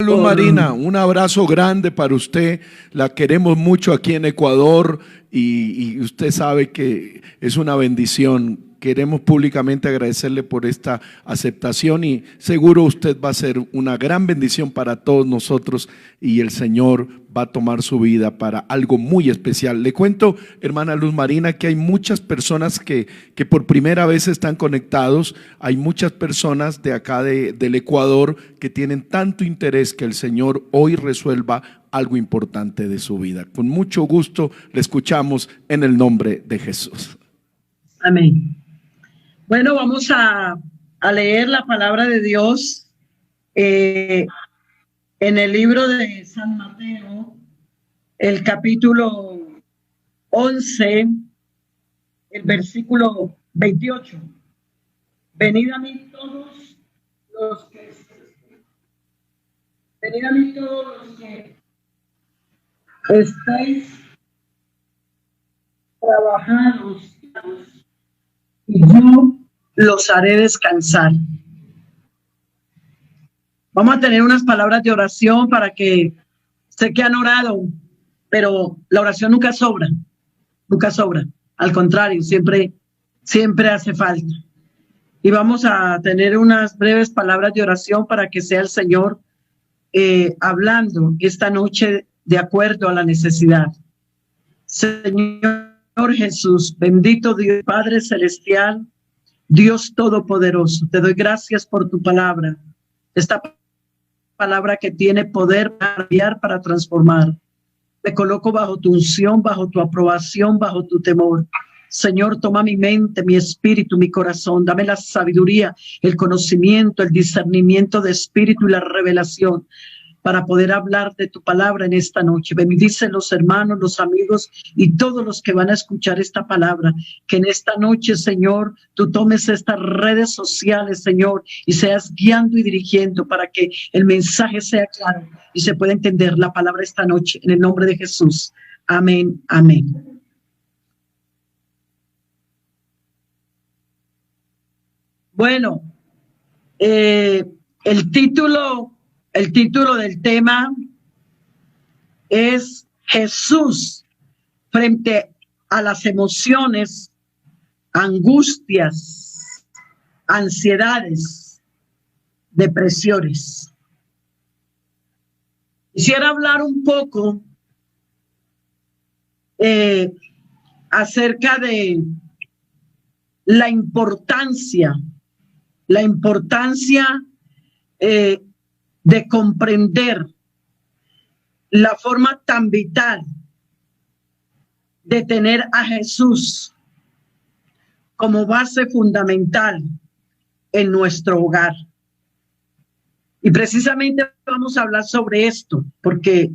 Luz Marina, un abrazo grande para usted. La queremos mucho aquí en Ecuador y usted sabe que es una bendición. Queremos públicamente agradecerle por esta aceptación y seguro usted va a ser una gran bendición para todos nosotros y el Señor va a tomar su vida para algo muy especial. Le cuento, hermana Luz Marina, que hay muchas personas que por primera vez están conectados. Hay muchas personas de acá del Ecuador que tienen tanto interés que el Señor hoy resuelva algo importante de su vida. Con mucho gusto le escuchamos en el nombre de Jesús. Amén. Bueno, vamos a leer la palabra de Dios en el libro de San Mateo, el capítulo 11, el versículo 28. Venid a mí todos los que estáis trabajados, y yo los haré descansar. Vamos a tener unas palabras de oración para que sé que han orado, pero la oración nunca sobra, nunca sobra. Al contrario, siempre hace falta. Y vamos a tener unas breves palabras de oración para que sea el Señor hablando esta noche de acuerdo a la necesidad. Señor Jesús, bendito Dios, Padre Celestial, Dios Todopoderoso, te doy gracias por tu palabra, esta palabra que tiene poder para cambiar, para transformar. Me coloco bajo tu unción, bajo tu aprobación, bajo tu temor. Señor, toma mi mente, mi espíritu, mi corazón, dame la sabiduría, el conocimiento, el discernimiento de espíritu y la revelación para poder hablar de tu palabra en esta noche. Bendice los hermanos, los amigos y todos los que van a escuchar esta palabra. Que en esta noche, Señor, tú tomes estas redes sociales, Señor, y seas guiando y dirigiendo para que el mensaje sea claro y se pueda entender la palabra esta noche. En el nombre de Jesús. Amén, amén. Bueno, el título del tema es Jesús frente a las emociones, angustias, ansiedades, depresiones. Quisiera hablar un poco acerca de la importancia de comprender la forma tan vital de tener a Jesús como base fundamental en nuestro hogar. Y precisamente vamos a hablar sobre esto, porque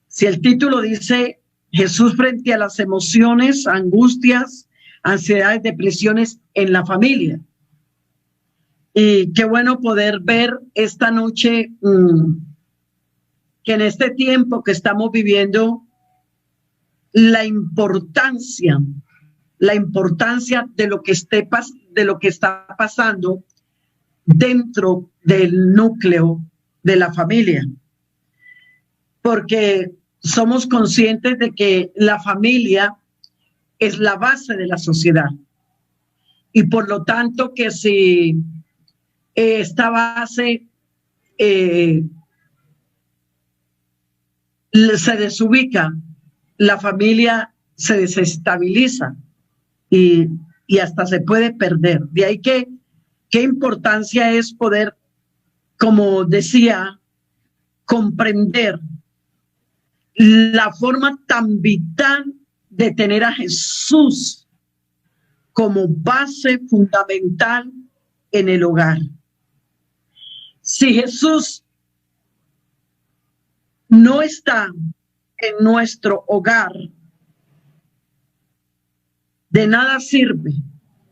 si el título dice Jesús frente a las emociones, angustias, ansiedades, depresiones en la familia. Y qué bueno poder ver esta noche que en este tiempo que estamos viviendo, la importancia de lo que está pasando dentro del núcleo de la familia. Porque somos conscientes de que la familia es la base de la sociedad. Y por lo tanto que si esta base se desubica, la familia se desestabiliza y hasta se puede perder. De ahí que qué importancia es poder, como decía, comprender la forma tan vital de tener a Jesús como base fundamental en el hogar. Si Jesús no está en nuestro hogar, de nada sirve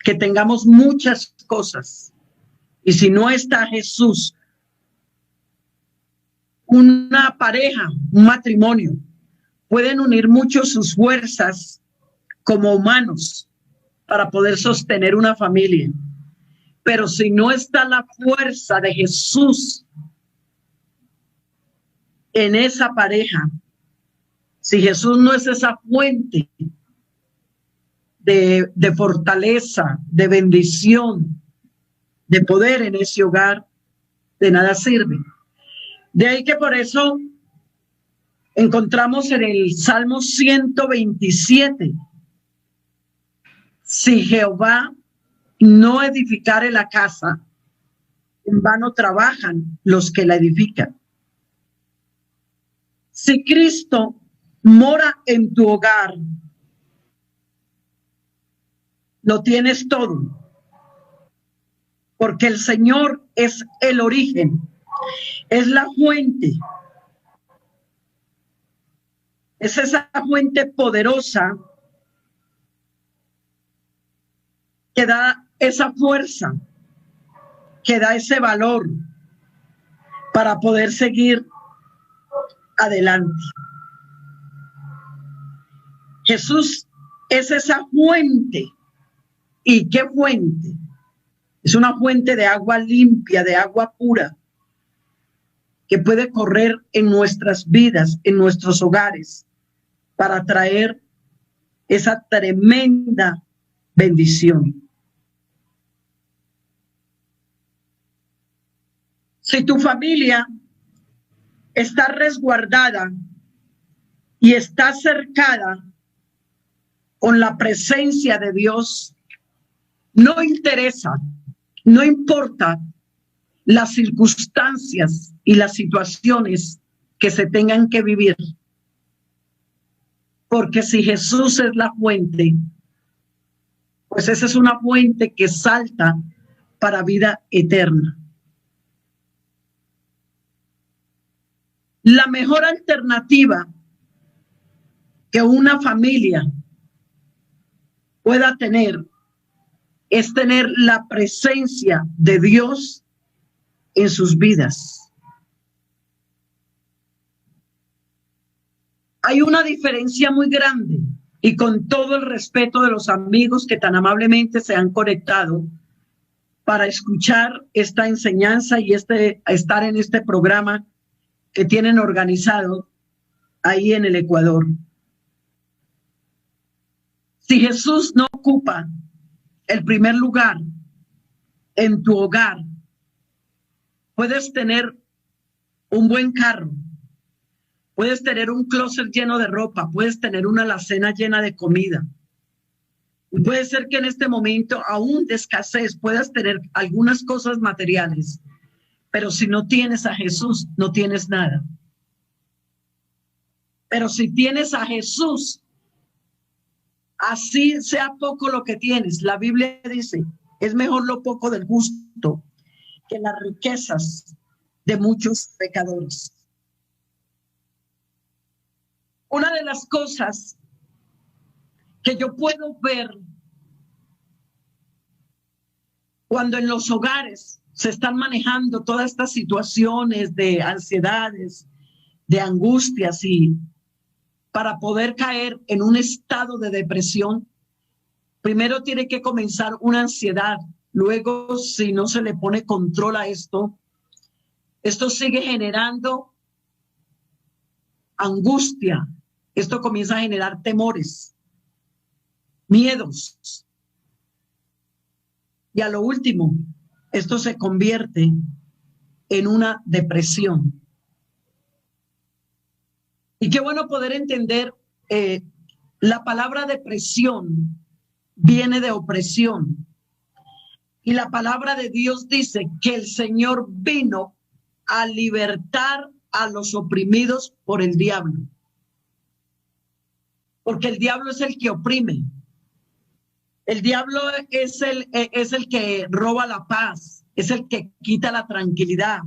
que tengamos muchas cosas. Y si no está Jesús, una pareja, un matrimonio, pueden unir mucho sus fuerzas como humanos para poder sostener una familia. Pero si no está la fuerza de Jesús en esa pareja, si Jesús no es esa fuente de fortaleza, de bendición, de poder en ese hogar, de nada sirve. De ahí que por eso encontramos en el Salmo 127, si Jehová no edificare la casa, en vano trabajan los que la edifican. Si Cristo mora en tu hogar, lo tienes todo, porque el Señor es el origen, es la fuente, es esa fuente poderosa que da esa fuerza, que da ese valor para poder seguir adelante. Jesús es esa fuente. ¿Y qué fuente? Es una fuente de agua limpia, de agua pura, que puede correr en nuestras vidas, en nuestros hogares, para traer esa tremenda bendición. Si tu familia está resguardada y está cercada con la presencia de Dios, no interesa, no importa las circunstancias y las situaciones que se tengan que vivir, porque si Jesús es la fuente, pues esa es una fuente que salta para vida eterna. La mejor alternativa que una familia pueda tener es tener la presencia de Dios en sus vidas. Hay una diferencia muy grande, y con todo el respeto de los amigos que tan amablemente se han conectado para escuchar esta enseñanza y estar en este programa que tienen organizado ahí en el Ecuador. Si Jesús no ocupa el primer lugar en tu hogar, puedes tener un buen carro, puedes tener un closet lleno de ropa, puedes tener una alacena llena de comida. Y puede ser que en este momento, aún de escasez, puedas tener algunas cosas materiales, pero si no tienes a Jesús, no tienes nada. Pero si tienes a Jesús, así sea poco lo que tienes, la Biblia dice, es mejor lo poco del justo que las riquezas de muchos pecadores. Una de las cosas que yo puedo ver cuando en los hogares se están manejando todas estas situaciones de ansiedades, de angustias, y para poder caer en un estado de depresión, primero tiene que comenzar una ansiedad. Luego, si no se le pone control a esto sigue generando angustia. Esto comienza a generar temores, miedos. Y a lo último, esto se convierte en una depresión. Y qué bueno poder entender, la palabra depresión viene de opresión. Y la palabra de Dios dice que el Señor vino a libertar a los oprimidos por el diablo. Porque el diablo es el que oprime. El diablo es el que roba la paz, es el que quita la tranquilidad,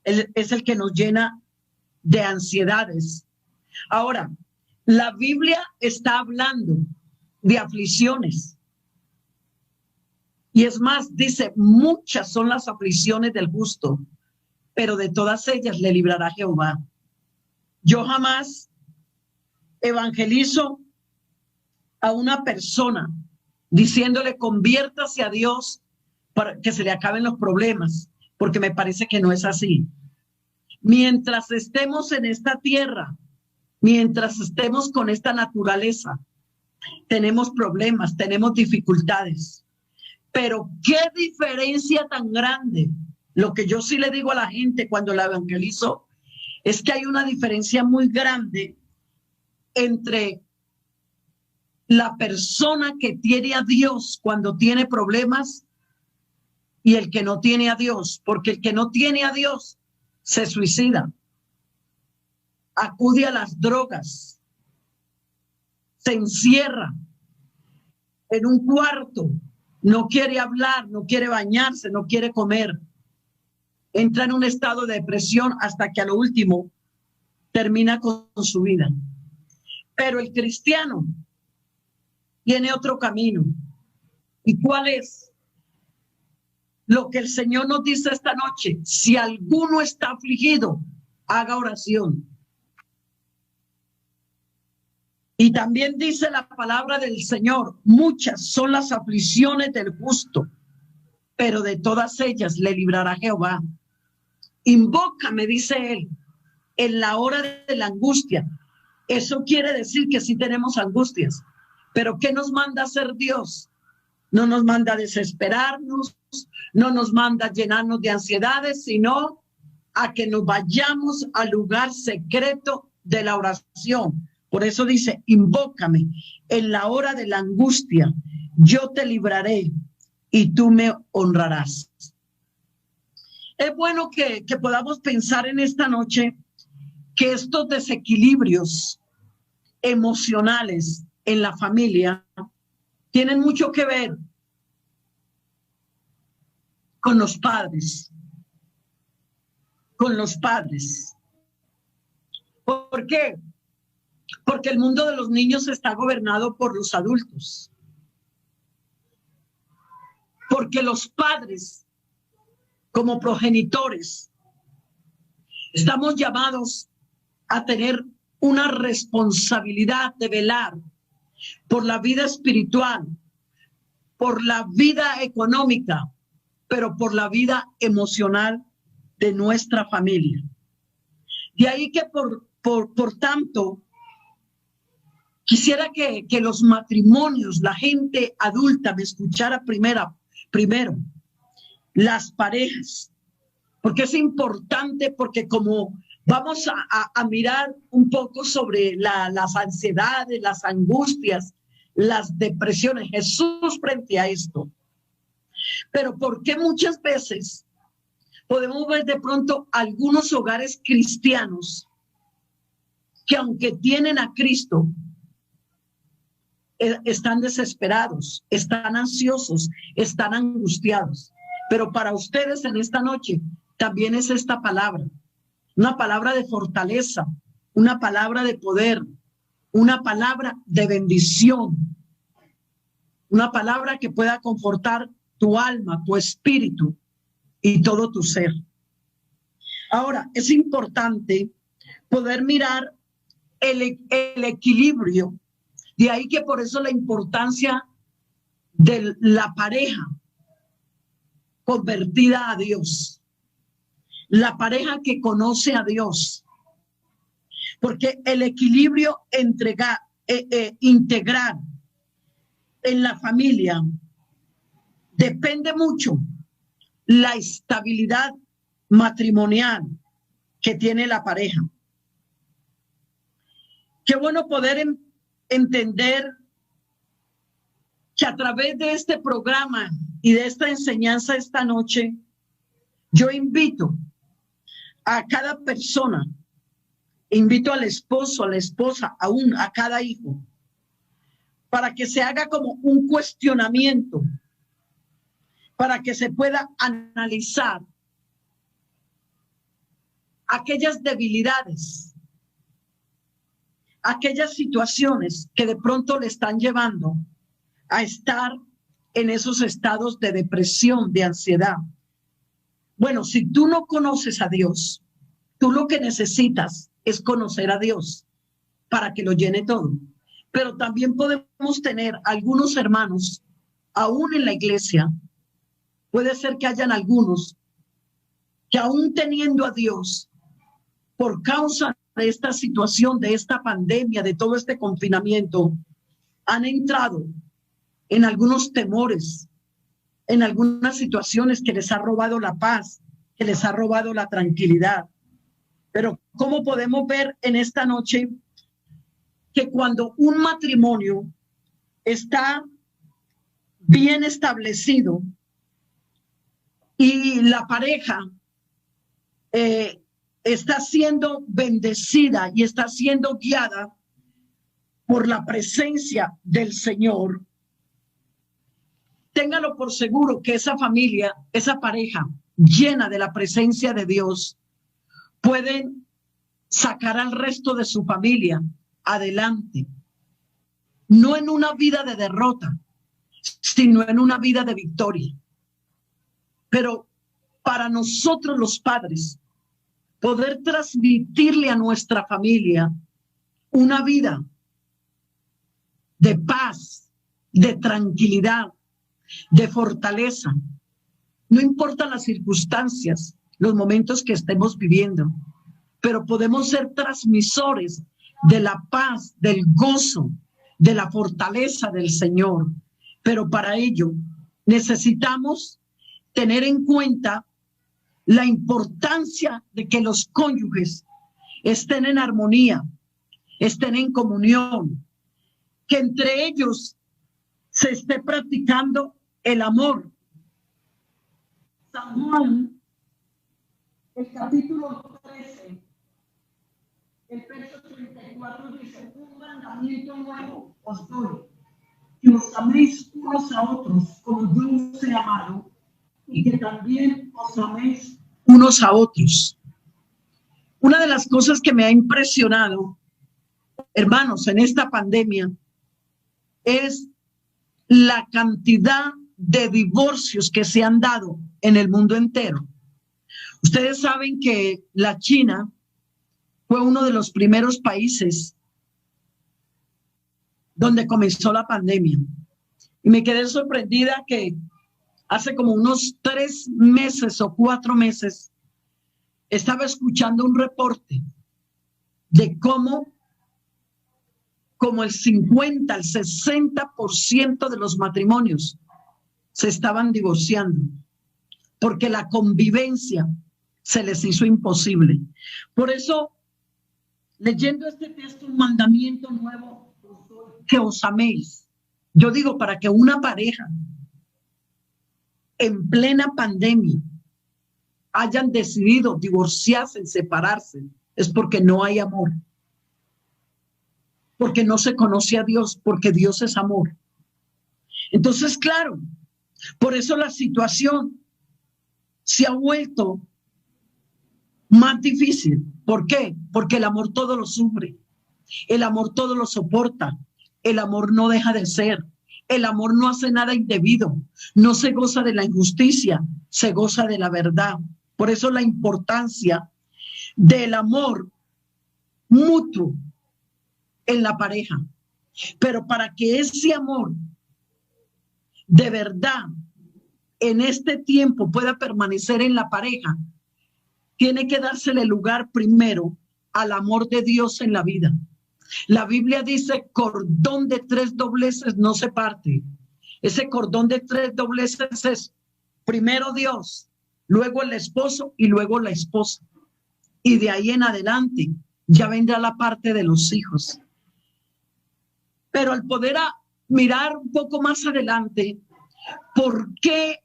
es el que nos llena de ansiedades. Ahora, la Biblia está hablando de aflicciones. Y es más, dice, muchas son las aflicciones del justo, pero de todas ellas le librará Jehová. Yo jamás evangelizo a una persona diciéndole conviértase a Dios para que se le acaben los problemas, porque me parece que no es así. Mientras estemos en esta tierra, mientras estemos con esta naturaleza, tenemos problemas, tenemos dificultades. Pero qué diferencia tan grande. Lo que yo sí le digo a la gente cuando la evangelizo es que hay una diferencia muy grande entre la persona que tiene a Dios cuando tiene problemas y el que no tiene a Dios, porque el que no tiene a Dios se suicida, acude a las drogas, se encierra en un cuarto, no quiere hablar, no quiere bañarse, no quiere comer, entra en un estado de depresión hasta que a lo último termina con su vida. Pero el cristiano tiene otro camino. ¿Y cuál es? Lo que el Señor nos dice esta noche: si alguno está afligido, haga oración. Y también dice la palabra del Señor: muchas son las aflicciones del justo, pero de todas ellas le librará Jehová. Invócame, dice él, en la hora de la angustia. Eso quiere decir que sí tenemos angustias, pero ¿qué nos manda hacer Dios? No nos manda desesperarnos, no nos manda llenarnos de ansiedades, sino a que nos vayamos al lugar secreto de la oración. Por eso dice: invócame en la hora de la angustia, yo te libraré y tú me honrarás. Es bueno que podamos pensar en esta noche que estos desequilibrios emocionales en la familia tienen mucho que ver con los padres. Con los padres. ¿Por qué? Porque el mundo de los niños está gobernado por los adultos. Porque los padres, como progenitores, estamos llamados a tener una responsabilidad de velar por la vida espiritual, por la vida económica, pero por la vida emocional de nuestra familia. De ahí que por tanto, quisiera que los matrimonios, la gente adulta me escuchara primero, las parejas, porque es importante, porque como vamos a mirar un poco sobre las ansiedades, las angustias, las depresiones, Jesús frente a esto. Pero ¿por qué muchas veces podemos ver de pronto algunos hogares cristianos que, aunque tienen a Cristo, están desesperados, están ansiosos, están angustiados? Pero para ustedes en esta noche también es esta palabra, una palabra de fortaleza, una palabra de poder, una palabra de bendición, una palabra que pueda confortar tu alma, tu espíritu y todo tu ser. Ahora, es importante poder mirar el equilibrio. De ahí que por eso la importancia de la pareja convertida a Dios, la pareja que conoce a Dios, porque el equilibrio integral en la familia depende mucho la estabilidad matrimonial que tiene la pareja. Qué bueno poder entender que a través de este programa y de esta enseñanza esta noche, yo invito a cada persona, invito al esposo, a la esposa, a cada hijo, para que se haga como un cuestionamiento, para que se pueda analizar aquellas debilidades, aquellas situaciones que de pronto le están llevando a estar en esos estados de depresión, de ansiedad. Bueno, si tú no conoces a Dios, tú lo que necesitas es conocer a Dios para que lo llene todo. Pero también podemos tener algunos hermanos, aún en la iglesia, puede ser que hayan algunos que aún teniendo a Dios, por causa de esta situación, de esta pandemia, de todo este confinamiento, han entrado en algunos temores, en algunas situaciones que les ha robado la paz, que les ha robado la tranquilidad. Pero ¿cómo podemos ver en esta noche que cuando un matrimonio está bien establecido y la pareja está siendo bendecida y está siendo guiada por la presencia del Señor, téngalo por seguro que esa familia, esa pareja llena de la presencia de Dios, pueden sacar al resto de su familia adelante, no en una vida de derrota, sino en una vida de victoria. Pero para nosotros los padres, poder transmitirle a nuestra familia una vida de paz, de tranquilidad, de fortaleza, no importan las circunstancias, los momentos que estemos viviendo, pero podemos ser transmisores de la paz, del gozo, de la fortaleza del Señor. Pero para ello necesitamos tener en cuenta la importancia de que los cónyuges estén en armonía, estén en comunión, que entre ellos se esté practicando el amor. San Juan, el capítulo 13, el verso 34 dice: un mandamiento nuevo os doy, que os améis unos a otros como yo os he amado, y que también os améis unos a otros. Una de las cosas que me ha impresionado, hermanos, en esta pandemia, es la cantidad de divorcios que se han dado en el mundo entero. Ustedes saben que la China fue uno de los primeros países donde comenzó la pandemia. Y me quedé sorprendida que hace como unos 3 meses o 4 meses estaba escuchando un reporte de cómo como el 50, el 60% de los matrimonios se estaban divorciando porque la convivencia se les hizo imposible. Por eso, leyendo este texto, un mandamiento nuevo, que os améis. Yo digo, para que una pareja en plena pandemia hayan decidido divorciarse, separarse, es porque no hay amor. Porque no se conoce a Dios, porque Dios es amor. Entonces, claro, por eso la situación se ha vuelto más difícil. ¿Por qué? Porque el amor todo lo sufre, el amor todo lo soporta, el amor no deja de ser, el amor no hace nada indebido, no se goza de la injusticia, se goza de la verdad. Por eso la importancia del amor mutuo en la pareja. Pero para que ese amor de verdad en este tiempo pueda permanecer en la pareja, tiene que dársele lugar primero al amor de Dios en la vida. La Biblia dice: cordón de 3 dobleces no se parte. Ese cordón de 3 dobleces es primero Dios, luego el esposo y luego la esposa. Y de ahí en adelante ya vendrá la parte de los hijos. Pero al poder mirar un poco más adelante, ¿por qué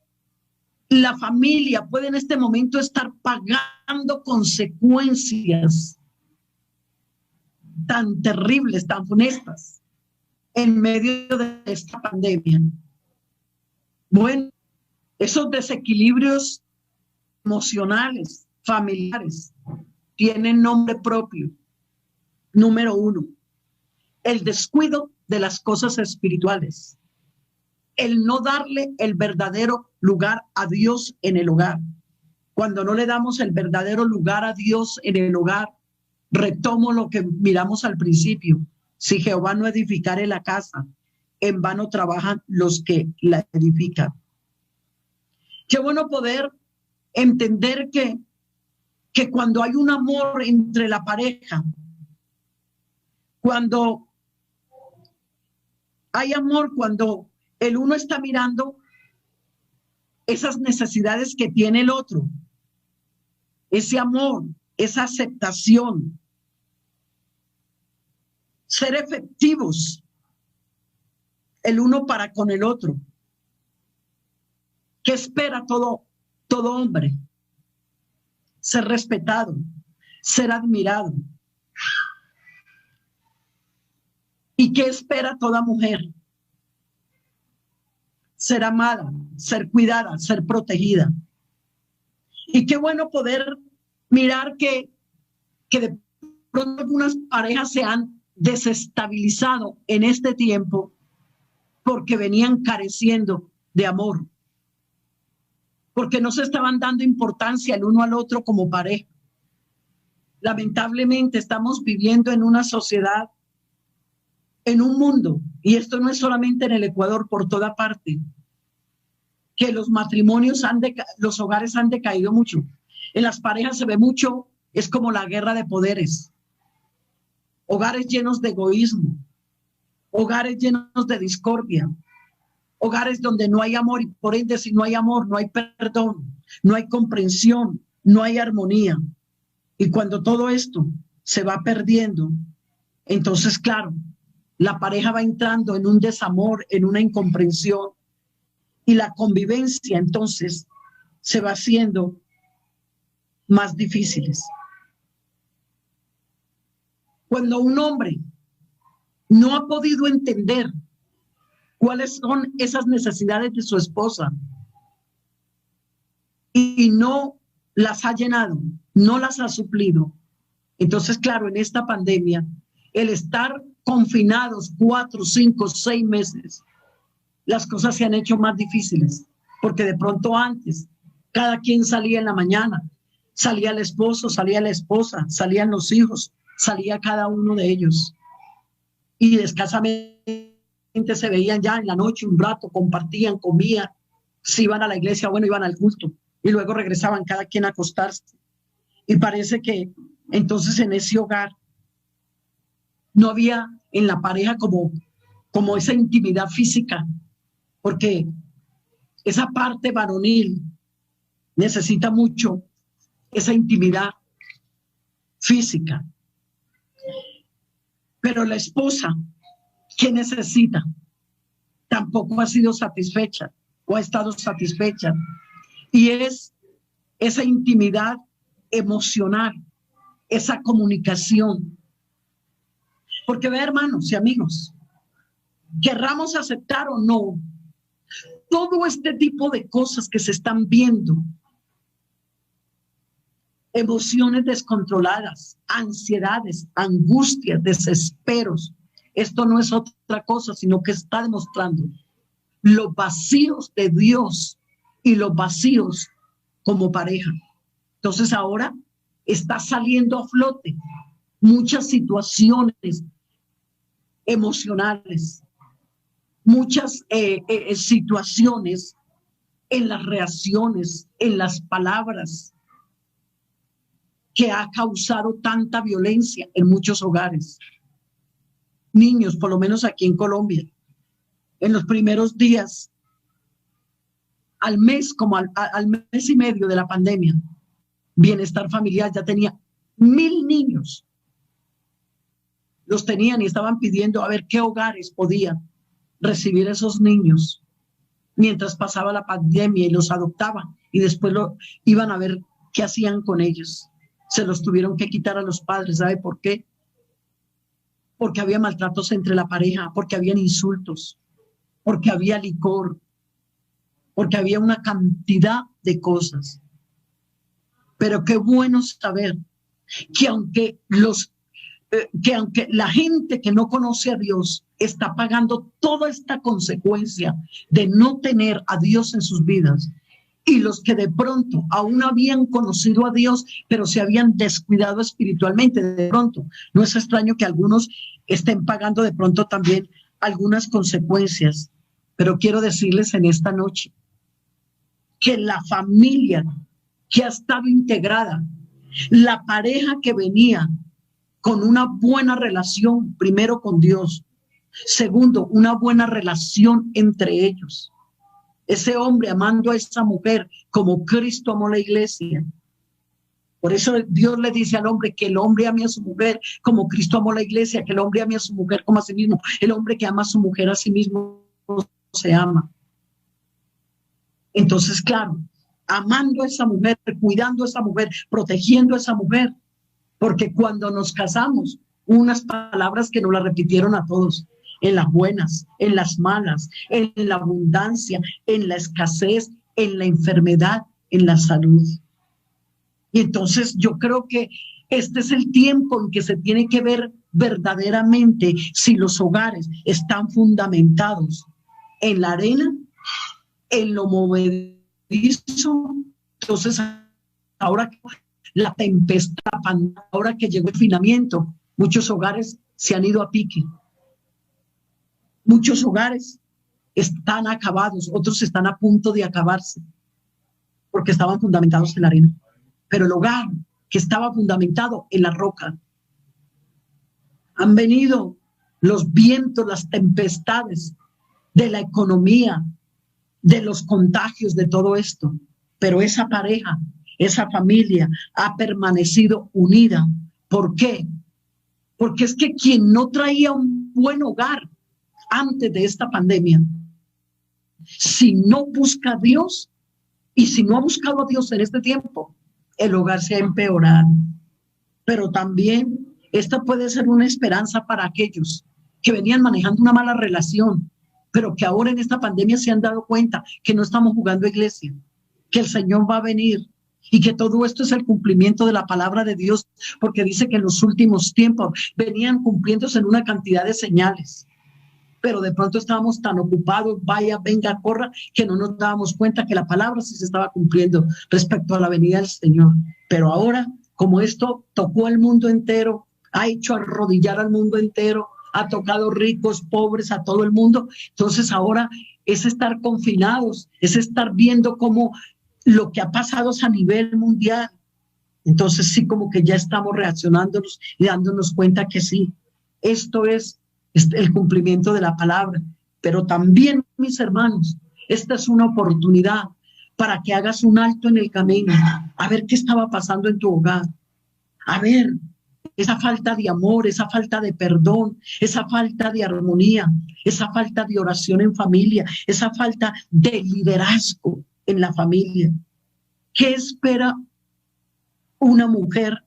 la familia puede en este momento estar pagando consecuencias tan terribles, tan funestas en medio de esta pandemia? Bueno, esos desequilibrios emocionales, familiares, tienen nombre propio. Número 1, el descuido de las cosas espirituales, el no darle el verdadero lugar a Dios en el hogar. Cuando no le damos el verdadero lugar a Dios en el hogar, retomo lo que miramos al principio: si Jehová no edificare la casa, en vano trabajan los que la edifican. Qué bueno poder entender que que cuando hay un amor entre la pareja, cuando hay amor, cuando el uno está mirando esas necesidades que tiene el otro, ese amor, esa aceptación, ser efectivos el uno para con el otro. ¿Qué espera todo hombre? Ser respetado, ser admirado. ¿Y qué espera toda mujer? Ser amada, ser cuidada, ser protegida. Y qué bueno poder mirar que de pronto algunas parejas se han desestabilizado en este tiempo porque venían careciendo de amor, porque no se estaban dando importancia el uno al otro como pareja. Lamentablemente estamos viviendo en una sociedad, en un mundo, y esto no es solamente en el Ecuador, por toda parte, que los matrimonios los hogares han decaído mucho. En las parejas se ve mucho, es como la guerra de poderes. Hogares llenos de egoísmo, hogares llenos de discordia, hogares donde no hay amor, y por ende si no hay amor, no hay perdón, no hay comprensión, no hay armonía. Y cuando todo esto se va perdiendo, entonces claro, la pareja va entrando en un desamor, en una incomprensión, y la convivencia entonces se va haciendo más difíciles. Cuando un hombre no ha podido entender cuáles son esas necesidades de su esposa y no las ha llenado, no las ha suplido, entonces claro, en esta pandemia, el estar confinados 4, 5, 6 meses, las cosas se han hecho más difíciles, porque de pronto antes, cada quien salía en la mañana, salía el esposo, salía la esposa, salían los hijos, salía cada uno de ellos, y escasamente se veían ya en la noche un rato, compartían, comían, si iban a la iglesia, bueno, iban al culto, y luego regresaban cada quien a acostarse, y parece que entonces en ese hogar no había en la pareja como esa intimidad física, porque esa parte varonil necesita mucho esa intimidad física. Pero la esposa, ¿qué necesita? Tampoco ha sido satisfecha o ha estado satisfecha. Y es esa intimidad emocional, esa comunicación. Porque ve, hermanos y amigos, querramos aceptar o no, todo este tipo de cosas que se están viendo, emociones descontroladas, ansiedades, angustias, desesperos, esto no es otra cosa, sino que está demostrando los vacíos de Dios y los vacíos como pareja. Entonces ahora está saliendo a flote muchas situaciones emocionales, muchas situaciones en las reacciones, en las palabras, que ha causado tanta violencia en muchos hogares. Niños, por lo menos aquí en Colombia, en los primeros días, al mes, como al mes y medio de la pandemia, Bienestar Familiar ya tenía 1.000 niños. Los tenían y estaban pidiendo a ver qué hogares podían recibir esos niños mientras pasaba la pandemia, y los adoptaban y después iban a ver qué hacían con ellos. Se los tuvieron que quitar a los padres. ¿Sabe por qué? Porque había maltratos entre la pareja, porque habían insultos, porque había licor, porque había una cantidad de cosas. Pero qué bueno saber que aunque la gente que no conoce a Dios está pagando toda esta consecuencia de no tener a Dios en sus vidas, y los que de pronto aún habían conocido a Dios, pero se habían descuidado espiritualmente, de pronto, no es extraño que algunos estén pagando de pronto también algunas consecuencias. Pero quiero decirles en esta noche que la familia que ha estado integrada La pareja que venía con una buena relación, primero con Dios, segundo, una buena relación entre ellos. Ese hombre amando a esa mujer como Cristo amó la iglesia. Por eso Dios le dice al hombre que el hombre ame a su mujer como Cristo amó la iglesia, que el hombre ame a su mujer como a sí mismo. El hombre que ama a su mujer a sí mismo se ama. Entonces, claro, amando a esa mujer, cuidando a esa mujer, protegiendo a esa mujer, porque cuando nos casamos, unas palabras que nos las repitieron a todos, en las buenas, en las malas, en la abundancia, en la escasez, en la enfermedad, en la salud. Y entonces yo creo que este es el tiempo en que se tiene que ver verdaderamente si los hogares están fundamentados en la arena, en lo movedizo. Entonces, ahora la tempestad, ahora que llegó el confinamiento, muchos hogares se han ido a pique. Muchos hogares están acabados, otros están a punto de acabarse, porque estaban fundamentados en la arena. Pero el hogar que estaba fundamentado en la roca, han venido los vientos, las tempestades de la economía, de los contagios, de todo esto. Pero esa pareja, esa familia ha permanecido unida. ¿Por qué? Porque es que quien no traía un buen hogar antes de esta pandemia, si no busca a Dios y si no ha buscado a Dios en este tiempo, el hogar se ha empeorado. Pero también esta puede ser una esperanza para aquellos que venían manejando una mala relación, pero que ahora en esta pandemia se han dado cuenta que no estamos jugando iglesia, que el Señor va a venir y que todo esto es el cumplimiento de la palabra de Dios, porque dice que en los últimos tiempos venían cumpliéndose en una cantidad de señales. Pero de pronto estábamos tan ocupados, vaya, venga, corra, que no nos dábamos cuenta que la palabra sí se estaba cumpliendo respecto a la venida del Señor. Pero ahora, como esto tocó al mundo entero, ha hecho arrodillar al mundo entero, ha tocado ricos, pobres, a todo el mundo, entonces ahora es estar confinados, es estar viendo cómo lo que ha pasado es a nivel mundial. Entonces sí, como que ya estamos reaccionándonos y dándonos cuenta que sí, esto es el cumplimiento de la palabra. Pero también, mis hermanos, esta es una oportunidad para que hagas un alto en el camino, a ver qué estaba pasando en tu hogar, a ver esa falta de amor, esa falta de perdón, esa falta de armonía, esa falta de oración en familia, esa falta de liderazgo en la familia. ¿Qué espera una mujer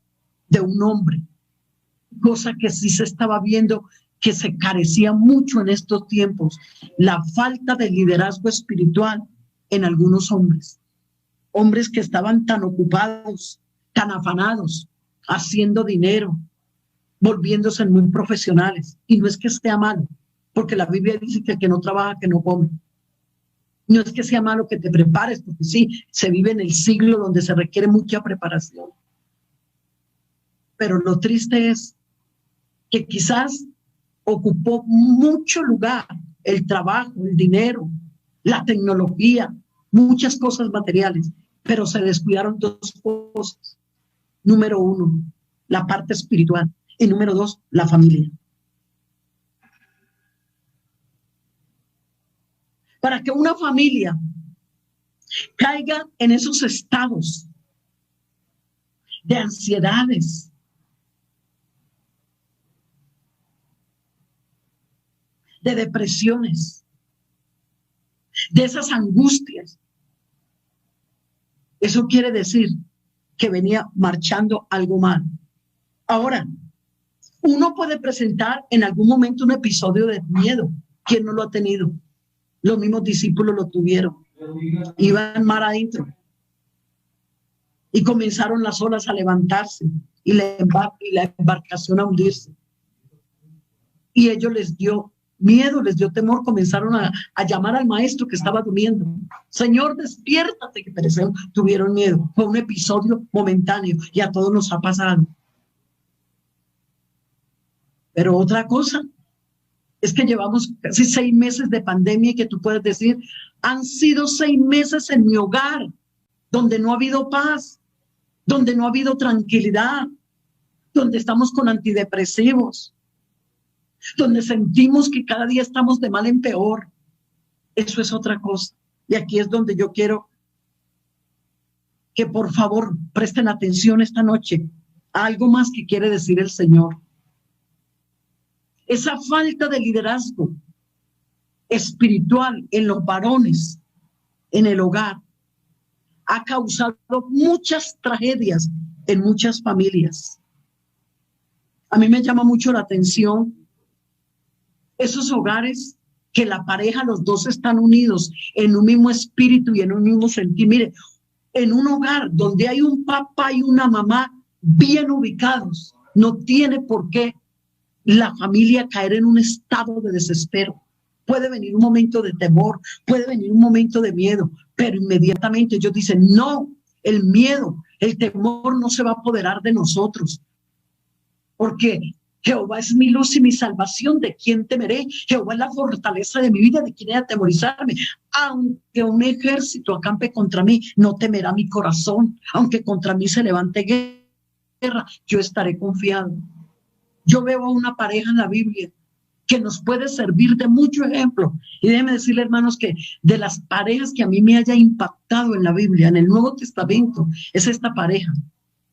de un hombre? Cosa que sí se estaba viendo que se carecía mucho en estos tiempos, la falta de liderazgo espiritual en algunos hombres. Hombres que estaban tan ocupados, tan afanados, haciendo dinero, volviéndose muy profesionales. Y no es que sea malo, porque la Biblia dice que el que no trabaja, que no come. No es que sea malo que te prepares, porque sí, se vive en el siglo donde se requiere mucha preparación. Pero lo triste es que quizás ocupó mucho lugar el trabajo, el dinero, la tecnología, muchas cosas materiales, pero se descuidaron dos cosas. Número uno, la parte espiritual, y número dos, la familia. Para que una familia caiga en esos estados de ansiedades, de depresiones, de esas angustias, eso quiere decir que venía marchando algo mal. Ahora, uno puede presentar en algún momento un episodio de miedo. ¿Quién no lo ha tenido? Los mismos discípulos lo tuvieron. Iban mar adentro y comenzaron las olas a levantarse y la embarcación a hundirse. Y ellos les dio miedo, les dio temor, comenzaron a llamar al maestro que estaba durmiendo. Señor, despiértate, que perecieron, tuvieron miedo. Fue un episodio momentáneo y a todos nos ha pasado. Pero otra cosa es que llevamos casi 6 meses de pandemia y que tú puedes decir, han sido 6 meses en mi hogar donde no ha habido paz, donde no ha habido tranquilidad, donde estamos con antidepresivos, donde sentimos que cada día estamos de mal en peor. Eso es otra cosa. Y aquí es donde yo quiero que por favor presten atención esta noche a algo más que quiere decir el Señor. Esa falta de liderazgo espiritual en los varones, en el hogar, ha causado muchas tragedias en muchas familias. A mí me llama mucho la atención esos hogares que la pareja, los dos están unidos en un mismo espíritu y en un mismo sentir. Mire, en un hogar donde hay un papá y una mamá bien ubicados, no tiene por qué la familia caer en un estado de desespero. Puede venir un momento de temor, puede venir un momento de miedo, pero inmediatamente ellos dicen, no, el miedo, el temor no se va a apoderar de nosotros, porque Jehová es mi luz y mi salvación, ¿de quién temeré? Jehová es la fortaleza de mi vida, ¿de quién he de atemorizarme? Aunque un ejército acampe contra mí, no temerá mi corazón. Aunque contra mí se levante guerra, yo estaré confiado. Yo veo a una pareja en la Biblia que nos puede servir de mucho ejemplo. Y déjenme decirle, hermanos, que de las parejas que a mí me haya impactado en la Biblia, en el Nuevo Testamento, es esta pareja,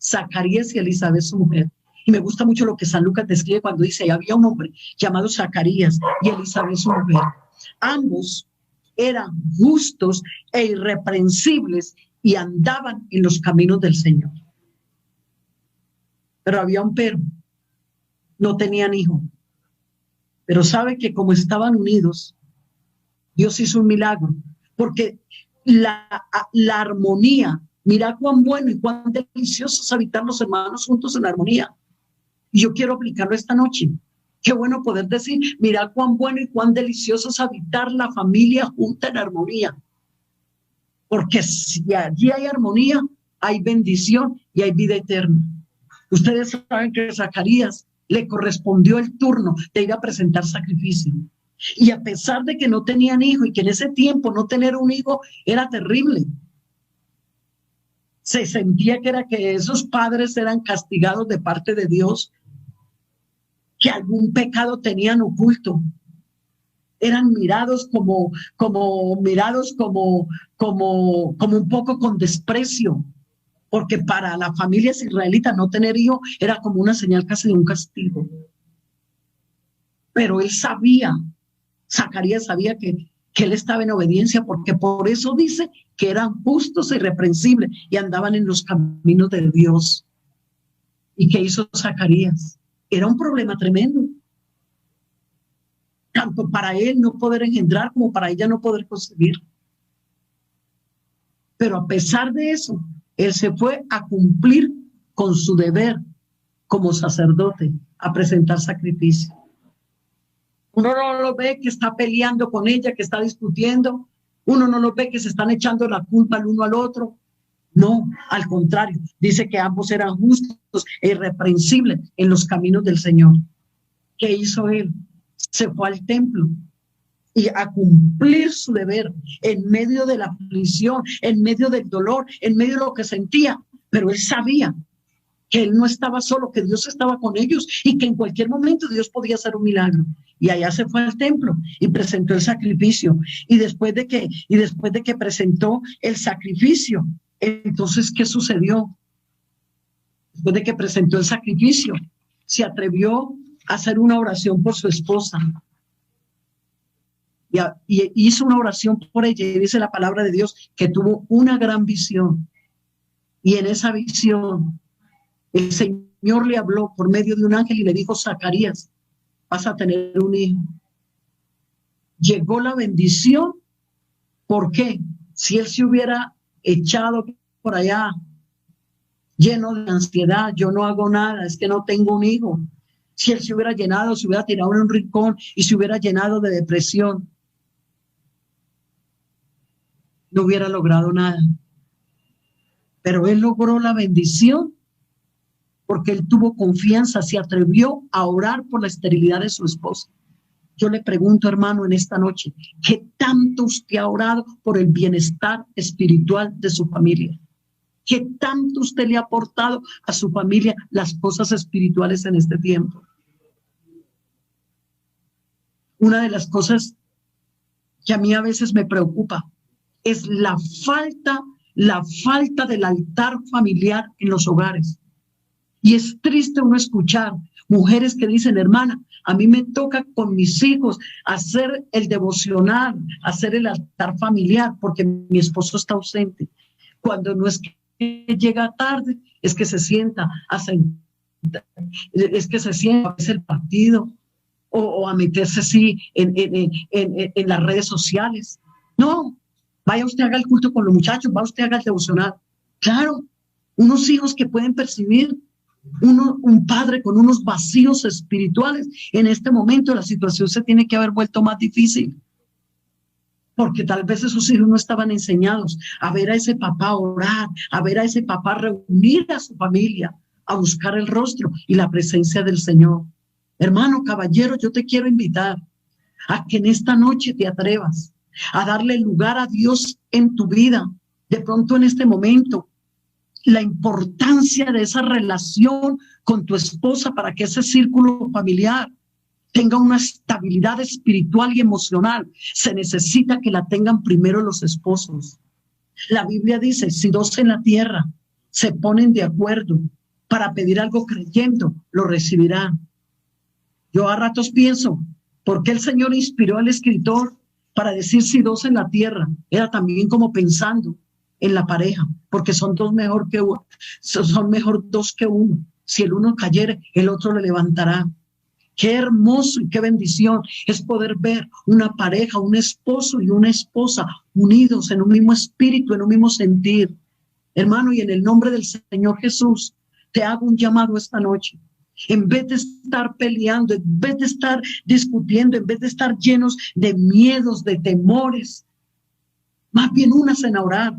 Zacarías y Elizabeth, su mujer. Y me gusta mucho lo que San Lucas describe cuando dice, había un hombre llamado Zacarías y Elizabeth, su mujer. Ambos eran justos e irreprensibles y andaban en los caminos del Señor. Pero había un pero, no tenían hijo. Pero sabe que como estaban unidos, Dios hizo un milagro, porque la armonía, mira cuán bueno y cuán delicioso es habitar los hermanos juntos en armonía. Y yo quiero aplicarlo esta noche. Qué bueno poder decir, mira cuán bueno y cuán delicioso es habitar la familia junta en armonía. Porque si allí hay armonía, hay bendición y hay vida eterna. Ustedes saben que Zacarías le correspondió el turno de ir a presentar sacrificio. Y a pesar de que no tenían hijo y que en ese tiempo no tener un hijo era terrible, se sentía que esos padres eran castigados de parte de Dios, que algún pecado tenían oculto. Eran mirados como un poco con desprecio, porque para las familias israelitas no tener hijo era como una señal casi de un castigo. Pero él sabía, Zacarías sabía que él estaba en obediencia, porque por eso dice que eran justos e irreprensibles y andaban en los caminos de Dios. ¿Y qué hizo Zacarías? Era un problema tremendo. Tanto para él no poder engendrar como para ella no poder concebir. Pero a pesar de eso, él se fue a cumplir con su deber como sacerdote, a presentar sacrificio. Uno no lo ve que está peleando con ella, que está discutiendo. Uno no lo ve que se están echando la culpa el uno al otro. No, al contrario, dice que ambos eran justos e irreprensibles en los caminos del Señor. ¿Qué hizo él? Se fue al templo y a cumplir su deber en medio de la aflicción, en medio del dolor, en medio de lo que sentía, pero él sabía que él no estaba solo, que Dios estaba con ellos y que en cualquier momento Dios podía hacer un milagro. Y allá se fue al templo y presentó el sacrificio. Y después de que presentó el sacrificio, entonces, ¿qué sucedió? Después de que presentó el sacrificio, se atrevió a hacer una oración por su esposa. Y hizo una oración por ella, y dice la palabra de Dios que tuvo una gran visión. Y en esa visión, el Señor le habló por medio de un ángel y le dijo, Zacarías, vas a tener un hijo. Llegó la bendición. ¿Por qué? Si él se hubiera echado por allá lleno de ansiedad, yo no hago nada, es que no tengo un hijo. Si él se hubiera llenado, se hubiera tirado en un rincón y se hubiera llenado de depresión, no hubiera logrado nada. Pero él logró la bendición porque él tuvo confianza, se atrevió a orar por la esterilidad de su esposa. Yo le pregunto, hermano, en esta noche, ¿qué tanto usted ha orado por el bienestar espiritual de su familia? ¿Qué tanto usted le ha aportado a su familia las cosas espirituales en este tiempo? Una de las cosas que a mí a veces me preocupa es la falta del altar familiar en los hogares. Y es triste uno escuchar mujeres que dicen, hermana, a mí me toca con mis hijos hacer el devocional, hacer el altar familiar, porque mi esposo está ausente. Cuando no es que llega tarde, es que se sienta a ver el partido o a meterse así en las redes sociales. No, vaya usted, haga el culto con los muchachos, vaya usted, haga el devocional. Claro, unos hijos que pueden percibir un padre con unos vacíos espirituales. En este momento la situación se tiene que haber vuelto más difícil, porque tal vez esos hijos no estaban enseñados a ver a ese papá orar, a ver a ese papá reunir a su familia, a buscar el rostro y la presencia del Señor. Hermano, caballero, yo te quiero invitar a que en esta noche te atrevas a darle lugar a Dios en tu vida. De pronto en este momento, la importancia de esa relación con tu esposa para que ese círculo familiar tenga una estabilidad espiritual y emocional, se necesita que la tengan primero los esposos. La Biblia dice, si dos en la tierra se ponen de acuerdo para pedir algo creyendo, lo recibirán. Yo a ratos pienso, ¿por qué el Señor inspiró al escritor para decir si dos en la tierra? Era también como pensando en la pareja, porque son mejor dos que uno. Si el uno cayere, el otro le levantará. Qué hermoso y qué bendición es poder ver una pareja, un esposo y una esposa unidos en un mismo espíritu, en un mismo sentir. Hermano, y en el nombre del Señor Jesús, te hago un llamado esta noche. En vez de estar peleando, en vez de estar discutiendo, en vez de estar llenos de miedos, de más bien únanse a orar.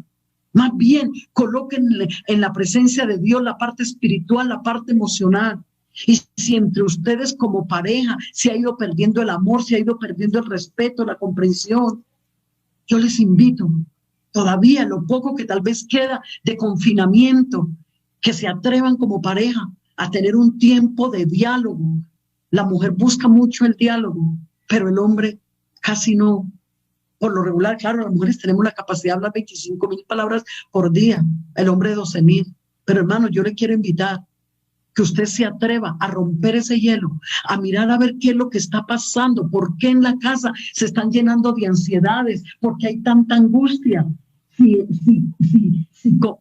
Más bien, coloquen en la presencia de Dios la parte espiritual, la parte emocional. Y si entre ustedes como pareja se ha ido perdiendo el amor, se ha ido perdiendo el respeto, la comprensión, yo les invito, todavía lo poco que tal vez queda de confinamiento, que se atrevan como pareja a tener un tiempo de diálogo. La mujer busca mucho el diálogo, pero el hombre casi no. Por lo regular, claro, las mujeres tenemos la capacidad de hablar 25,000 palabras por día, el hombre 12,000. Pero hermano, yo le quiero invitar que usted se atreva a romper ese hielo, a mirar a ver qué es lo que está pasando, por qué en la casa se están llenando de ansiedades, por qué hay tanta angustia.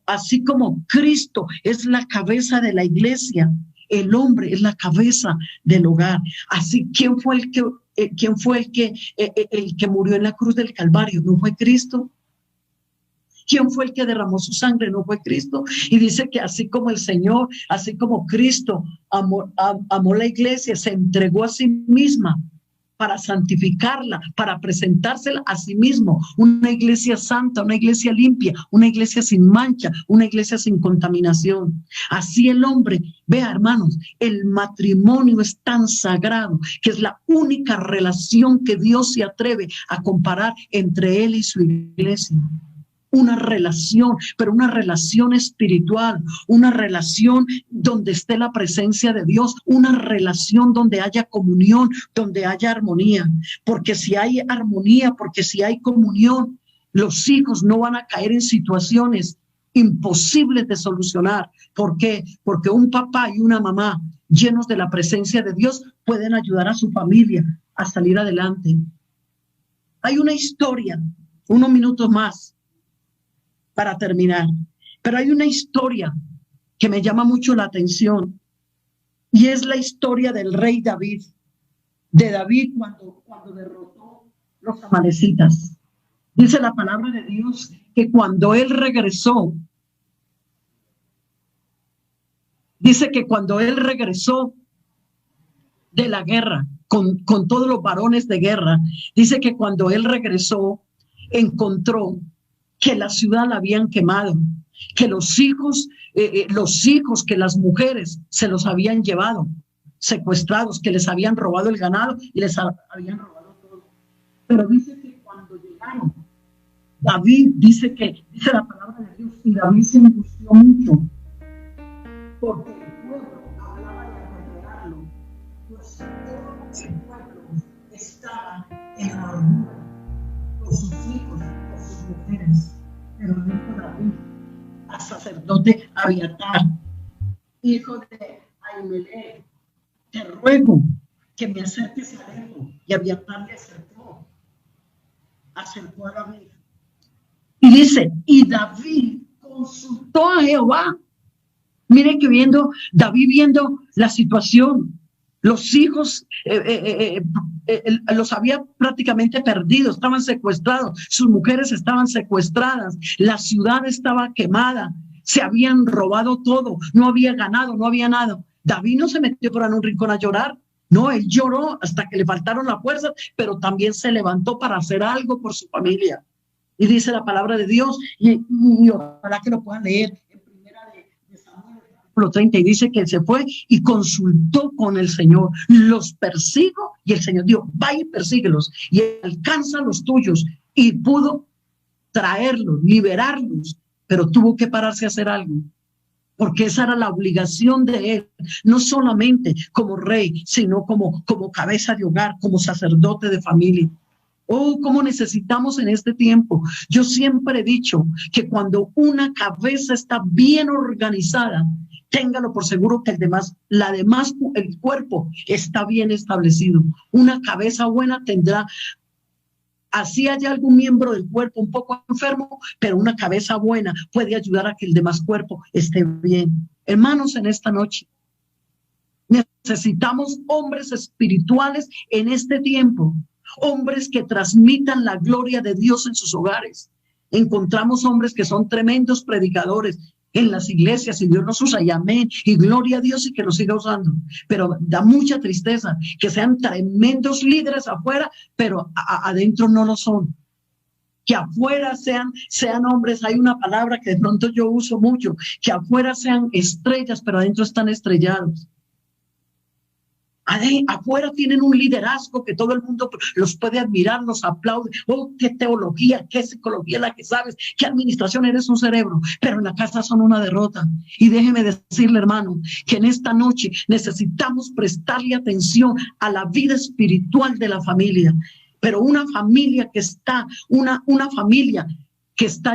Así como Cristo es la cabeza de la iglesia, el hombre es la cabeza del hogar. Así, ¿quién fue el que murió en la cruz del Calvario? ¿No fue Cristo? ¿Quién fue el que derramó su sangre? ¿No fue Cristo? Y dice que así como el Señor, así como Cristo amó la iglesia, se entregó a sí misma para santificarla, para presentársela a sí mismo, una iglesia santa, una iglesia limpia, una iglesia sin mancha, una iglesia sin contaminación. Así el hombre, vea hermanos, el matrimonio es tan sagrado que es la única relación que Dios se atreve a comparar entre él y su iglesia. Una relación, pero una relación espiritual, una relación donde esté la presencia de Dios, una relación donde haya comunión, donde haya armonía. Porque si hay armonía, porque si hay comunión, los hijos no van a caer en situaciones imposibles de solucionar. ¿Por qué? Porque un papá y una mamá llenos de la presencia de Dios pueden ayudar a su familia a salir adelante. Hay una historia, unos minutos más para terminar, pero hay una historia que me llama mucho la atención y es la historia del rey David, de David cuando derrotó los amalecitas. Dice la palabra de Dios que cuando él regresó, de la guerra con todos los varones de guerra, dice que cuando él regresó encontró que la ciudad la habían quemado, que los hijos, que las mujeres se los habían llevado, secuestrados, que les habían robado el ganado y les habían robado todo. Pero dice que cuando llegaron, David dice la palabra de Dios, y David se angustió mucho porque el pueblo hablaba de apedrearlo, pues todo el pueblo estaba en la amargura por sus hijos, por sus mujeres. Pero dijo David al sacerdote Abiatar, hijo de Ahimelech, te ruego que me acerques a él. Y Abiatar le acercó a David. Y dice, y David consultó a Jehová. Mire que David viendo la situación, los hijos los había prácticamente perdido, estaban secuestrados, sus mujeres estaban secuestradas, la ciudad estaba quemada, se habían robado todo, no había ganado, no había nada. David no se metió por en un rincón a llorar, no, él lloró hasta que le faltaron las fuerzas, pero también se levantó para hacer algo por su familia. Y dice la palabra de Dios, y ojalá que lo puedan leer en primera de Samuel, capítulo 30, y dice que se fue y consultó con el Señor. Los persigo, y el Señor dijo, vaya y persíguelos, y alcanza los tuyos, y pudo traerlos, liberarlos, pero tuvo que pararse a hacer algo, porque esa era la obligación de él, no solamente como rey, sino como cabeza de hogar, como sacerdote de familia. Oh, cómo necesitamos en este tiempo. Yo siempre he dicho que cuando una cabeza está bien organizada, téngalo por seguro que el cuerpo está bien establecido. Una cabeza buena tendrá, así haya algún miembro del cuerpo un poco enfermo, pero una cabeza buena puede ayudar a que el demás cuerpo esté bien. Hermanos, en esta noche necesitamos hombres espirituales en este tiempo. Hombres que transmitan la gloria de Dios en sus hogares. Encontramos hombres que son tremendos predicadores en las iglesias y Dios nos usa, y amén, y gloria a Dios y que los siga usando. Pero da mucha tristeza que sean tremendos líderes afuera, pero adentro no lo son. Que afuera sean hombres, hay una palabra que de pronto yo uso mucho, que afuera sean estrellas, pero adentro están estrellados. Afuera tienen un liderazgo que todo el mundo los puede admirar, los aplaude. Oh, qué teología, qué psicología la que sabes, qué administración, eres un cerebro, pero en la casa son una derrota. Y déjeme decirle, hermano, que en esta noche necesitamos prestarle atención a la vida espiritual de la familia, pero una familia que está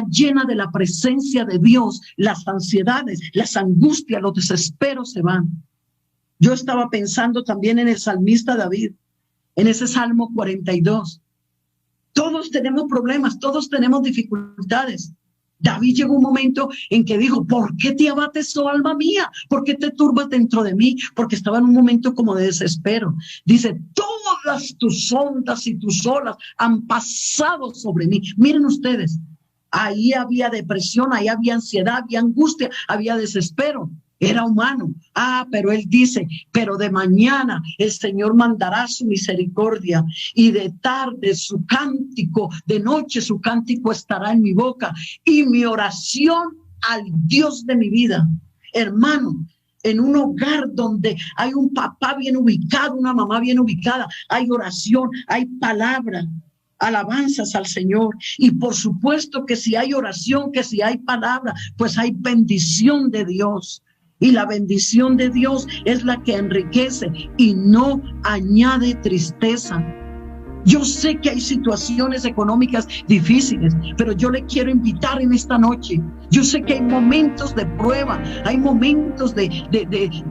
llena de la presencia de Dios. Las ansiedades, las angustias, los desesperos se van. Yo estaba pensando también en el salmista David, en ese Salmo 42. Todos tenemos problemas, todos tenemos dificultades. David llegó un momento en que dijo, ¿por qué te abates, oh alma mía? ¿Por qué te turbas dentro de mí? Porque estaba en un momento como de desespero. Dice, todas tus ondas y tus olas han pasado sobre mí. Miren ustedes, ahí había depresión, ahí había ansiedad, había angustia, había desespero. Era humano. Pero él dice, pero de mañana el Señor mandará su misericordia, y de tarde su cántico, de noche su cántico estará en mi boca, y mi oración al Dios de mi vida. Hermano, en un hogar donde hay un papá bien ubicado, una mamá bien ubicada, hay oración, hay palabra, alabanzas al Señor. Y por supuesto que si hay oración, que si hay palabra, pues hay bendición de Dios. Y la bendición de Dios es la que enriquece y no añade tristeza. Yo sé que hay situaciones económicas difíciles, pero yo le quiero invitar en esta noche. Yo sé que hay momentos de prueba, hay momentos de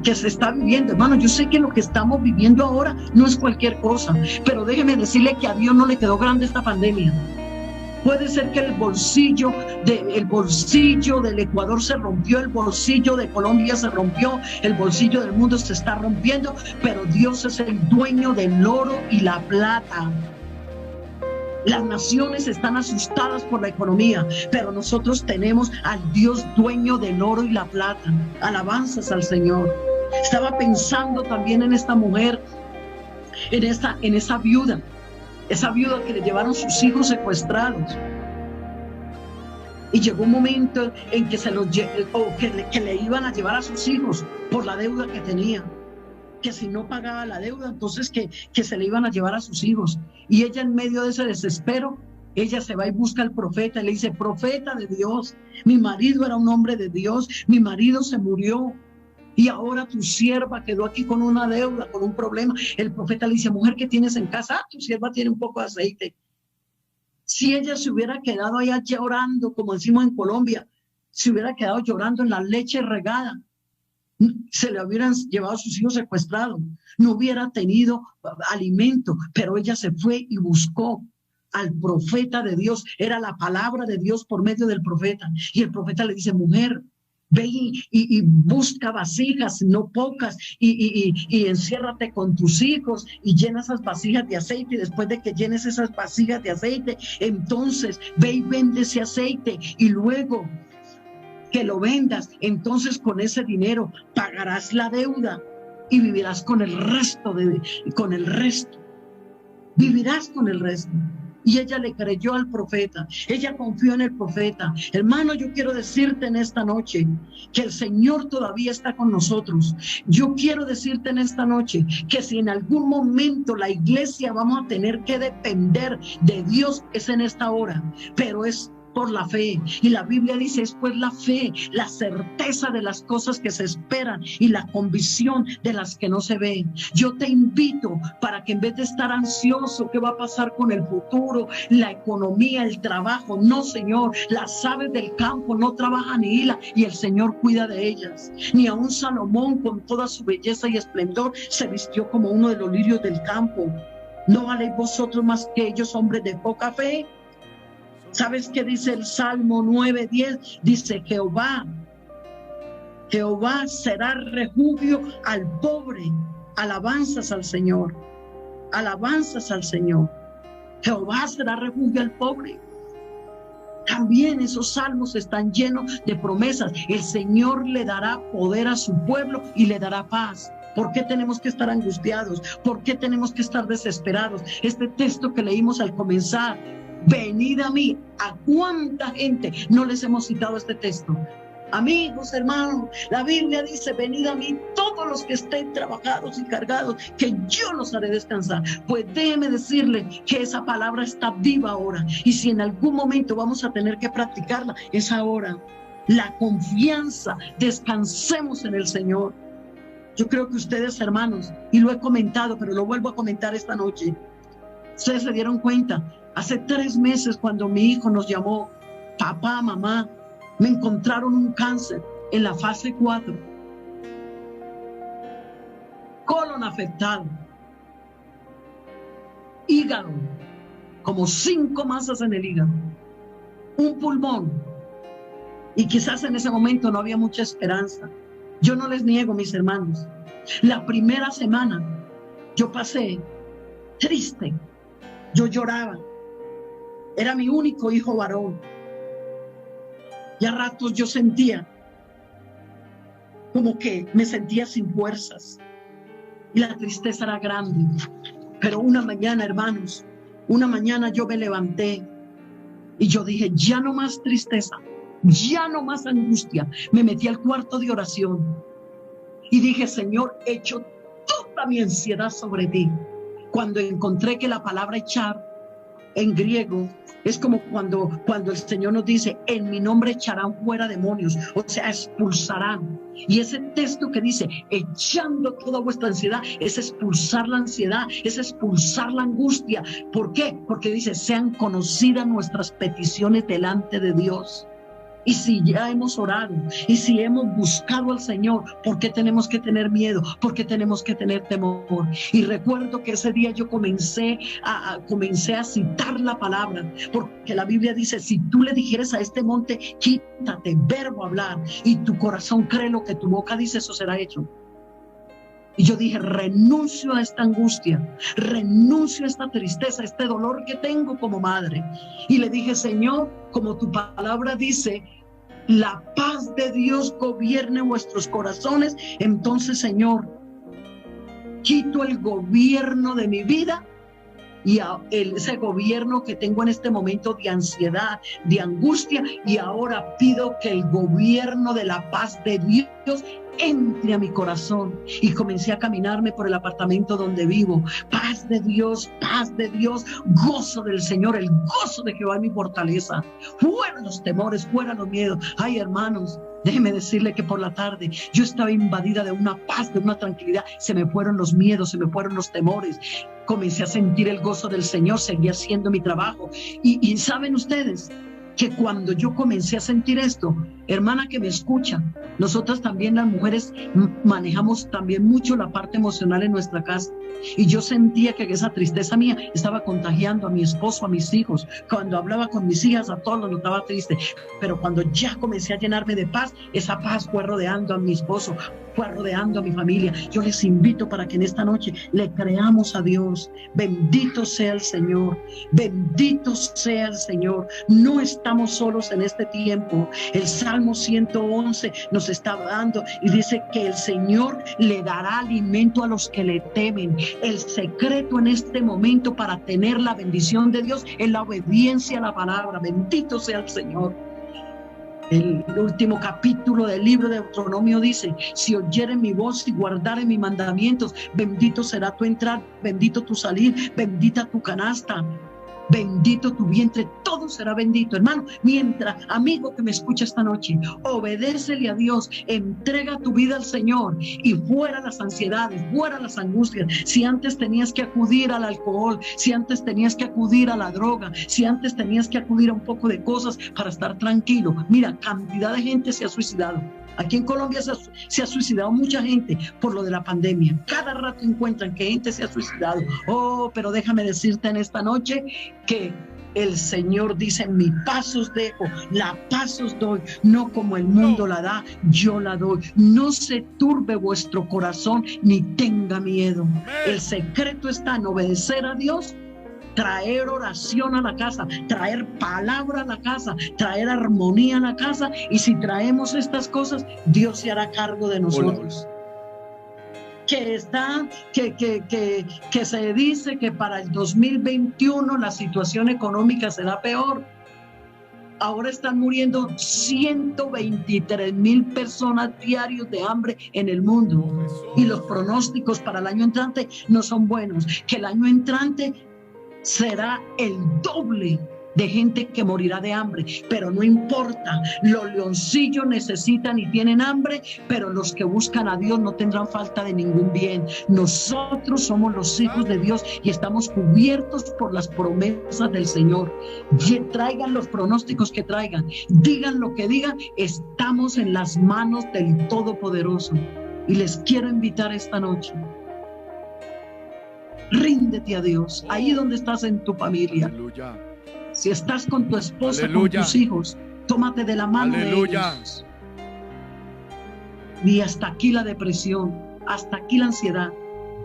que se está viviendo. Hermano, yo sé que lo que estamos viviendo ahora no es cualquier cosa, pero déjeme decirle que a Dios no le quedó grande esta pandemia. Puede ser que el bolsillo del Ecuador se rompió, el bolsillo de Colombia se rompió, el bolsillo del mundo se está rompiendo, pero Dios es el dueño del oro y la plata. Las naciones están asustadas por la economía, pero nosotros tenemos al Dios dueño del oro y la plata. Alabanzas al Señor. Estaba pensando también en esta mujer, en esa viuda. Esa viuda que le llevaron sus hijos secuestrados. Y llegó un momento en que que le iban a llevar a sus hijos por la deuda que tenía. Que si no pagaba la deuda, entonces que se le iban a llevar a sus hijos. Y ella, en medio de ese desespero, Ella se va y busca al profeta y le dice: profeta de Dios, mi marido era un hombre de Dios, mi marido se murió y ahora tu sierva quedó aquí con una deuda, con un problema. El profeta le dice: mujer, ¿qué tienes en casa? Tu sierva tiene un poco de aceite. Si ella se hubiera quedado allá llorando, como decimos en Colombia, se hubiera quedado llorando en la leche regada, se le hubieran llevado a sus hijos secuestrados, no hubiera tenido alimento, pero ella se fue y buscó al profeta de Dios. Era la palabra de Dios por medio del profeta, y el profeta le dice: mujer, ve y busca vasijas, no pocas, y enciérrate con tus hijos y llena esas vasijas de aceite, y después de que llenes esas vasijas de aceite, entonces ve y vende ese aceite, y luego que lo vendas, entonces con ese dinero pagarás la deuda y vivirás con el resto, vivirás con el resto. Y ella le creyó al profeta, ella confió en el profeta. Hermano, yo quiero decirte en esta noche que el Señor todavía está con nosotros. Yo quiero decirte en esta noche que si en algún momento la iglesia vamos a tener que depender de Dios, es en esta hora, pero es por la fe. Y la Biblia dice: es pues la fe, la certeza de las cosas que se esperan y la convicción de las que no se ven. Yo te invito para que en vez de estar ansioso, ¿qué va a pasar con el futuro, la economía, el trabajo? No, Señor, las aves del campo no trabajan ni hilan, y el Señor cuida de ellas. Ni aun Salomón, con toda su belleza y esplendor, se vistió como uno de los lirios del campo. ¿No valéis vosotros más que ellos, hombres de poca fe? ¿Sabes qué dice el Salmo 9:10? Dice: Jehová será refugio al pobre. Alabanzas al Señor. Alabanzas al Señor. Jehová será refugio al pobre. También esos salmos están llenos de promesas. El Señor le dará poder a su pueblo y le dará paz. ¿Por qué tenemos que estar angustiados? ¿Por qué tenemos que estar desesperados? Este texto que leímos al comenzar: venid a mí. ¿A cuánta gente no les hemos citado este texto? Amigos, hermanos, la Biblia dice: venid a mí todos los que estén trabajados y cargados, que yo los haré descansar. Pues déjeme decirle que esa palabra está viva ahora, y si en algún momento vamos a tener que practicarla, es ahora. La confianza, descansemos en el Señor. Yo creo que ustedes, hermanos, y lo he comentado, pero lo vuelvo a comentar esta noche, ustedes se dieron cuenta. Hace 3 meses, cuando mi hijo nos llamó: papá, mamá, me encontraron un cáncer en la fase 4, colon afectado, hígado, como 5 masas en el hígado, un pulmón, y quizás en ese momento no había mucha esperanza. Yo no les niego, mis hermanos, la primera semana yo pasé triste, yo lloraba. Era mi único hijo varón, y a ratos yo sentía como que me sentía sin fuerzas, y la tristeza era grande. Pero una mañana, hermanos, una mañana yo me levanté y yo dije: ya no más tristeza, ya no más angustia. Me metí al cuarto de oración y dije: Señor, echo toda mi ansiedad sobre ti. Cuando encontré que la palabra echar en griego es como cuando el Señor nos dice: en mi nombre echarán fuera demonios, o sea, expulsarán. Y ese texto que dice: echando toda vuestra ansiedad, es expulsar la ansiedad, es expulsar la angustia. ¿Por qué? Porque dice: sean conocidas nuestras peticiones delante de Dios. Y si ya hemos orado, y si hemos buscado al Señor, ¿por qué tenemos que tener miedo? ¿Por qué tenemos que tener temor? Y recuerdo que ese día yo comencé a citar la palabra, porque la Biblia dice: si tú le dijeres a este monte, quítate, verbo hablar, y tu corazón cree lo que tu boca dice, eso será hecho. Y yo dije: renuncio a esta angustia, renuncio a esta tristeza, a este dolor que tengo como madre. Y le dije: Señor, como tu palabra dice, la paz de Dios gobierne vuestros corazones. Entonces, Señor, quito el gobierno de mi vida y ese gobierno que tengo en este momento de ansiedad, de angustia, y ahora pido que el gobierno de la paz de Dios entre a mi corazón. Y comencé a caminarme por el apartamento donde vivo. Paz de Dios, gozo del Señor, el gozo de Jehová es mi fortaleza. Fuera los temores, fuera los miedos. Ay, hermanos, déjeme decirle que por la tarde yo estaba invadida de una paz, de una tranquilidad. Se me fueron los miedos, se me fueron los temores. Comencé a sentir el gozo del Señor, seguí haciendo mi trabajo. Y saben ustedes que cuando yo comencé a sentir esto, hermana que me escucha, nosotras también las mujeres manejamos también mucho la parte emocional en nuestra casa. Y yo sentía que esa tristeza mía estaba contagiando a mi esposo, a mis hijos. Cuando hablaba con mis hijas, a todos los notaba triste. Pero cuando ya comencé a llenarme de paz, esa paz fue rodeando a mi esposo, fue rodeando a mi familia. Yo les invito para que en esta noche le creamos a Dios. Bendito sea el Señor, bendito sea el Señor. No estamos solos en este tiempo. El Salmo 111 nos está dando y dice que el Señor le dará alimento a los que le temen. El secreto en este momento para tener la bendición de Dios es la obediencia a la palabra. Bendito sea el Señor. El último capítulo del libro de Deuteronomio dice: si oyeren mi voz y guardaren mis mandamientos, bendito será tu entrar, bendito tu salir, bendita tu canasta, bendito tu vientre, todo será bendito. Hermano, mientras, amigo que me escucha esta noche, obedécele a Dios, entrega tu vida al Señor y fuera las ansiedades, fuera las angustias. Si antes tenías que acudir al alcohol, si antes tenías que acudir a la droga, si antes tenías que acudir a un poco de cosas para estar tranquilo, mira, cantidad de gente se ha suicidado. Aquí en Colombia se ha suicidado mucha gente por lo de la pandemia. Cada rato encuentran que gente se ha suicidado. Oh, pero déjame decirte en esta noche que el Señor dice: mi paz os dejo, la paz os doy, no como el mundo la da, yo la doy. No se turbe vuestro corazón ni tenga miedo. El secreto está en obedecer a Dios, traer oración a la casa, traer palabra a la casa, traer armonía a la casa. Y si traemos estas cosas, Dios se hará cargo de nosotros. Que se dice que para el 2021 la situación económica será peor. Ahora están muriendo 123,000 personas diarios de hambre en el mundo. Y los pronósticos para el año entrante no son buenos. Que el año entrante será el doble de gente que morirá de hambre, pero no importa, los leoncillos necesitan y tienen hambre, pero los que buscan a Dios no tendrán falta de ningún bien. Nosotros somos los hijos de Dios y estamos cubiertos por las promesas del Señor. Traigan los pronósticos que traigan, digan lo que digan, estamos en las manos del Todopoderoso. Y les quiero invitar esta noche: ríndete a Dios, ahí donde estás en tu familia. Aleluya. Si estás con tu esposa, Aleluya, con tus hijos, tómate de la mano, aleluya, de ellos. Y hasta aquí la depresión, hasta aquí la ansiedad.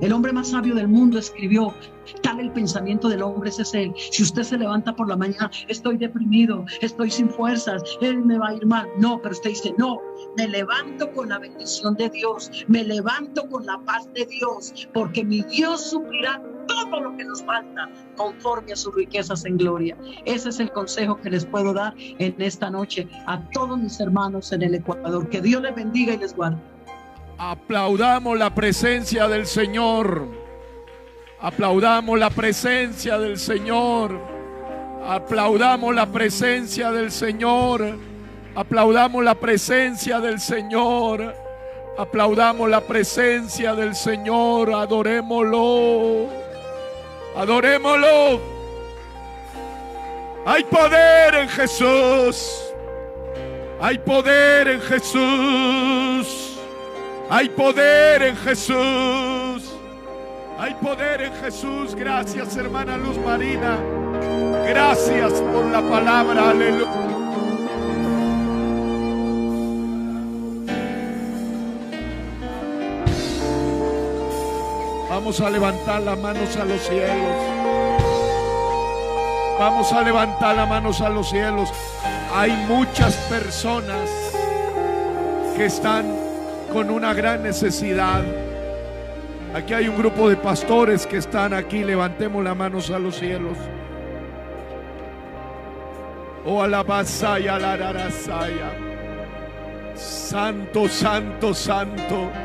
El hombre más sabio del mundo escribió: tal el pensamiento del hombre, ese es él. Si usted se levanta por la mañana: estoy deprimido, estoy sin fuerzas, él me va a ir mal. No, pero usted dice: no, me levanto con la bendición de Dios, me levanto con la paz de Dios, porque mi Dios suplirá todo lo que nos falta conforme a sus riquezas en gloria. Ese es el consejo que les puedo dar en esta noche a todos mis hermanos en el Ecuador. Que Dios les bendiga y les guarde. Aplaudamos la presencia del Señor. Aplaudamos la presencia del Señor. Aplaudamos la presencia del Señor. Aplaudamos la presencia del Señor. Aplaudamos la presencia del Señor. Adorémoslo. Adorémoslo. Hay poder en Jesús. Hay poder en Jesús. Hay poder en Jesús. Hay poder en Jesús. Gracias, hermana Luz Marina. Gracias por la palabra. Aleluya. Vamos a levantar las manos a los cielos. Vamos a levantar las manos a los cielos. Hay muchas personas que están con una gran necesidad. Aquí hay un grupo de pastores que están aquí. Levantemos las manos a los cielos. Oh, alabasaya, la rarasaya. Santo, santo, santo.